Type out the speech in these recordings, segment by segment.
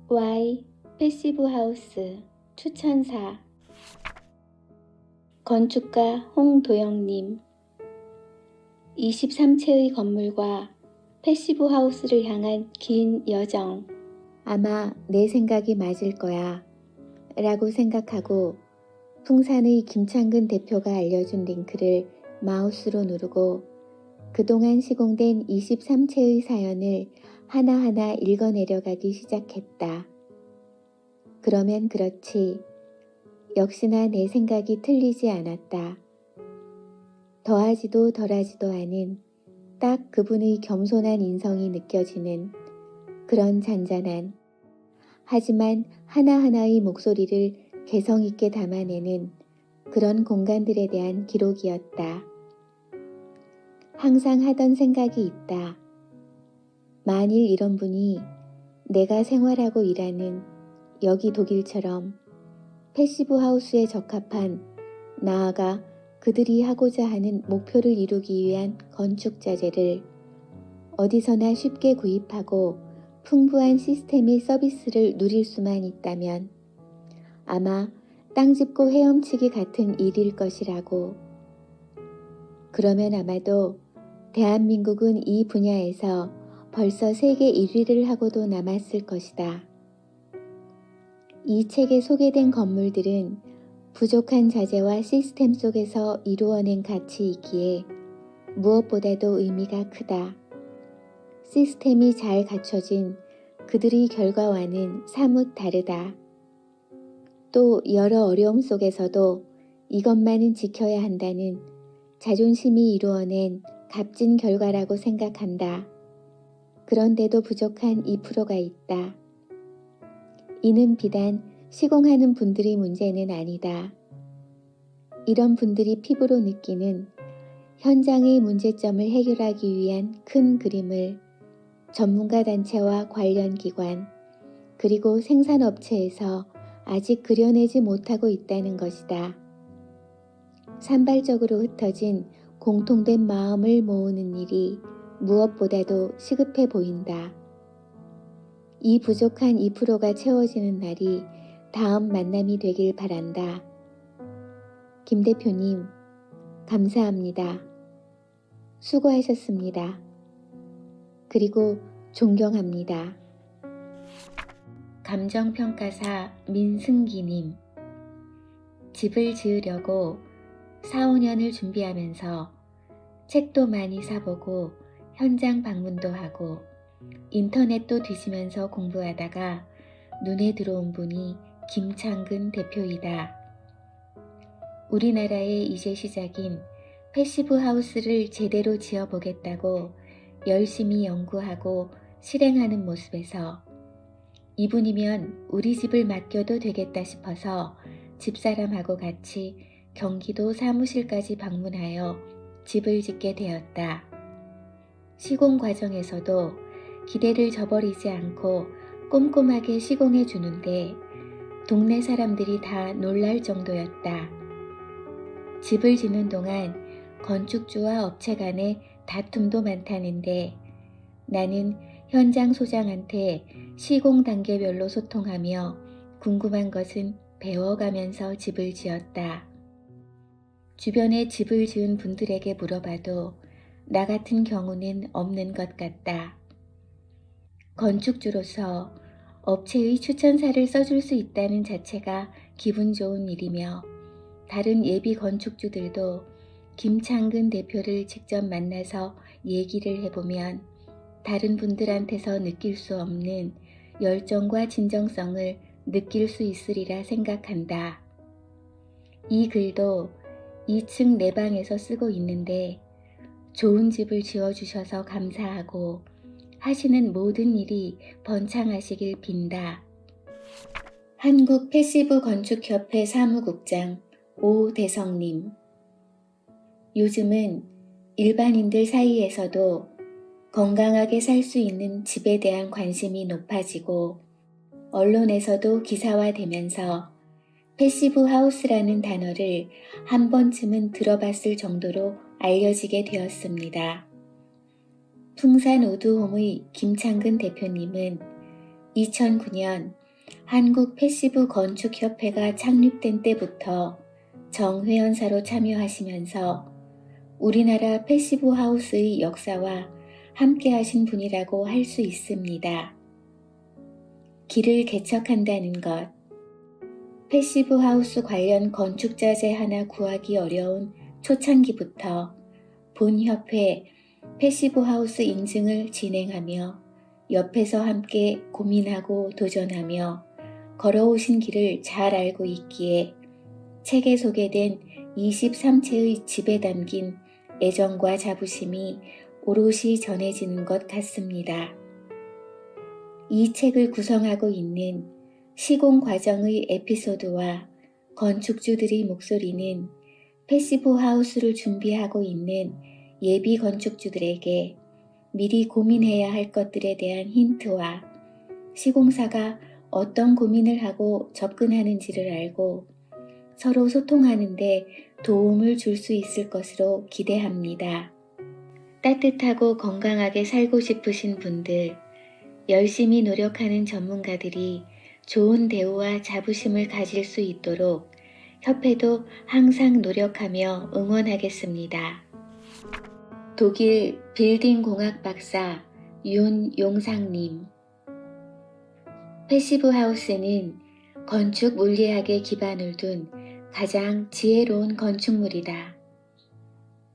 Y 패시브 하우스 추천사 건축가 홍도영님 23채의 건물과 패시브 하우스를 향한 긴 여정. 아마 내 생각이 맞을 거야 라고 생각하고 풍산의 김창근 대표가 알려준 링크를 마우스로 누르고 그동안 시공된 23채의 사연을 하나하나 읽어내려가기 시작했다. 그러면 그렇지. 역시나 내 생각이 틀리지 않았다. 더하지도 덜하지도 않은 딱 그분의 겸손한 인성이 느껴지는 그런 잔잔한 하지만 하나하나의 목소리를 개성 있게 담아내는 그런 공간들에 대한 기록이었다. 항상 하던 생각이 있다. 만일 이런 분이 내가 생활하고 일하는 여기 독일처럼 패시브 하우스에 적합한 나아가 그들이 하고자 하는 목표를 이루기 위한 건축 자재를 어디서나 쉽게 구입하고 풍부한 시스템의 서비스를 누릴 수만 있다면 아마 땅 짚고 헤엄치기 같은 일일 것이라고. 그러면 아마도 대한민국은 이 분야에서 벌써 세계 1위를 하고도 남았을 것이다. 이 책에 소개된 건물들은 부족한 자재와 시스템 속에서 이루어낸 가치이기에 무엇보다도 의미가 크다. 시스템이 잘 갖춰진 그들의 결과와는 사뭇 다르다. 또 여러 어려움 속에서도 이것만은 지켜야 한다는 자존심이 이루어낸 값진 결과라고 생각한다. 그런데도 부족한 2%가 있다. 이는 비단 시공하는 분들의 문제는 아니다. 이런 분들이 피부로 느끼는 현장의 문제점을 해결하기 위한 큰 그림을 전문가 단체와 관련 기관 그리고 생산업체에서 아직 그려내지 못하고 있다는 것이다. 산발적으로 흩어진 공통된 마음을 모으는 일이 무엇보다도 시급해 보인다. 이 부족한 2%가 채워지는 날이 다음 만남이 되길 바란다. 김 대표님, 감사합니다. 수고하셨습니다. 그리고 존경합니다. 감정평가사 민승기님, 집을 지으려고 4, 5년을 준비하면서 책도 많이 사보고 현장 방문도 하고 인터넷도 뒤지면서 공부하다가 눈에 들어온 분이 김창근 대표이다. 우리나라의 이제 시작인 패시브 하우스를 제대로 지어보겠다고 열심히 연구하고 실행하는 모습에서 이분이면 우리 집을 맡겨도 되겠다 싶어서 집사람하고 같이 경기도 사무실까지 방문하여 집을 짓게 되었다. 시공 과정에서도 기대를 저버리지 않고 꼼꼼하게 시공해 주는데 동네 사람들이 다 놀랄 정도였다. 집을 짓는 동안 건축주와 업체 간의 다툼도 많다는데 나는 현장 소장한테 시공 단계별로 소통하며 궁금한 것은 배워가면서 집을 지었다. 주변에 집을 지은 분들에게 물어봐도 나 같은 경우는 없는 것 같다. 건축주로서 업체의 추천사를 써줄 수 있다는 자체가 기분 좋은 일이며 다른 예비 건축주들도 김창근 대표를 직접 만나서 얘기를 해보면 다른 분들한테서 느낄 수 없는 열정과 진정성을 느낄 수 있으리라 생각한다. 이 글도 2층 내 방에서 쓰고 있는데 좋은 집을 지어주셔서 감사하고 하시는 모든 일이 번창하시길 빈다. 한국 패시브 건축협회 사무국장 오대성님, 요즘은 일반인들 사이에서도 건강하게 살 수 있는 집에 대한 관심이 높아지고 언론에서도 기사화되면서 패시브 하우스라는 단어를 한 번쯤은 들어봤을 정도로 알려지게 되었습니다. 풍산 우드홈의 김창근 대표님은 2009년 한국 패시브 건축협회가 창립된 때부터 정회원사로 참여하시면서 우리나라 패시브 하우스의 역사와 함께 하신 분이라고 할 수 있습니다. 길을 개척한다는 것, 패시브 하우스 관련 건축 자재 하나 구하기 어려운 초창기부터 본 협회 패시브 하우스 인증을 진행하며 옆에서 함께 고민하고 도전하며 걸어오신 길을 잘 알고 있기에 책에 소개된 23채의 집에 담긴 애정과 자부심이 오롯이 전해지는 것 같습니다. 이 책을 구성하고 있는 시공 과정의 에피소드와 건축주들의 목소리는 패시브 하우스를 준비하고 있는 예비 건축주들에게 미리 고민해야 할 것들에 대한 힌트와 시공사가 어떤 고민을 하고 접근하는지를 알고 서로 소통하는 데 도움을 줄 수 있을 것으로 기대합니다. 따뜻하고 건강하게 살고 싶으신 분들, 열심히 노력하는 전문가들이 좋은 대우와 자부심을 가질 수 있도록 협회도 항상 노력하며 응원하겠습니다. 독일 빌딩 공학 박사 윤용상님. 패시브 하우스는 건축 물리학에 기반을 둔 가장 지혜로운 건축물이다.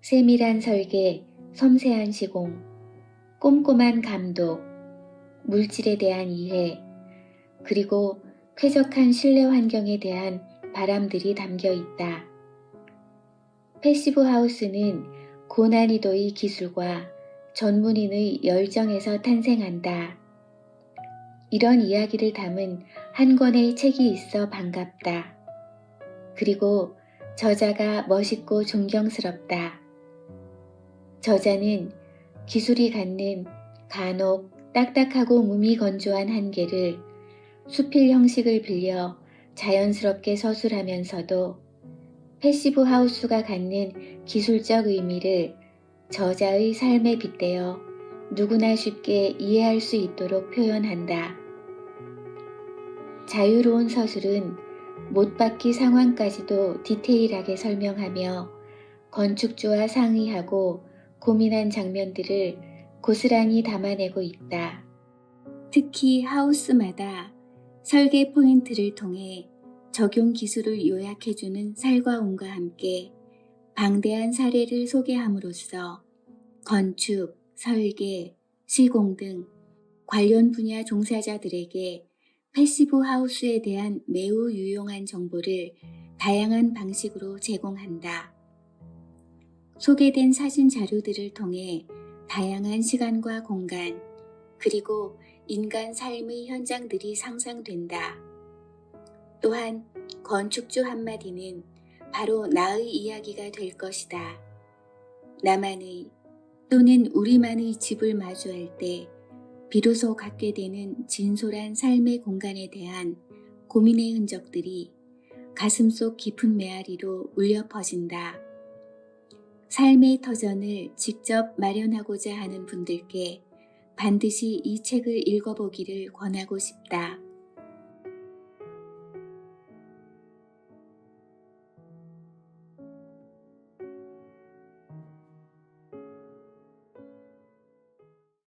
세밀한 설계, 섬세한 시공, 꼼꼼한 감독, 물질에 대한 이해, 그리고 쾌적한 실내 환경에 대한 바람들이 담겨 있다. 패시브 하우스는 고난이도의 기술과 전문인의 열정에서 탄생한다. 이런 이야기를 담은 한 권의 책이 있어 반갑다. 그리고 저자가 멋있고 존경스럽다. 저자는 기술이 갖는 간혹 딱딱하고 무미건조한 한계를 수필 형식을 빌려 자연스럽게 서술하면서도 패시브 하우스가 갖는 기술적 의미를 저자의 삶에 빗대어 누구나 쉽게 이해할 수 있도록 표현한다. 자유로운 서술은 못 받기 상황까지도 디테일하게 설명하며 건축주와 상의하고 고민한 장면들을 고스란히 담아내고 있다. 특히 하우스마다 설계 포인트를 통해 적용 기술을 요약해주는 살과움과 함께 방대한 사례를 소개함으로써 건축, 설계, 시공 등 관련 분야 종사자들에게 패시브 하우스에 대한 매우 유용한 정보를 다양한 방식으로 제공한다. 소개된 사진 자료들을 통해 다양한 시간과 공간, 그리고 인간 삶의 현장들이 상상된다. 또한 건축주 한마디는 바로 나의 이야기가 될 것이다. 나만의 또는 우리만의 집을 마주할 때 비로소 갖게 되는 진솔한 삶의 공간에 대한 고민의 흔적들이 가슴속 깊은 메아리로 울려 퍼진다. 삶의 터전을 직접 마련하고자 하는 분들께 반드시 이 책을 읽어보기를 권하고 싶다.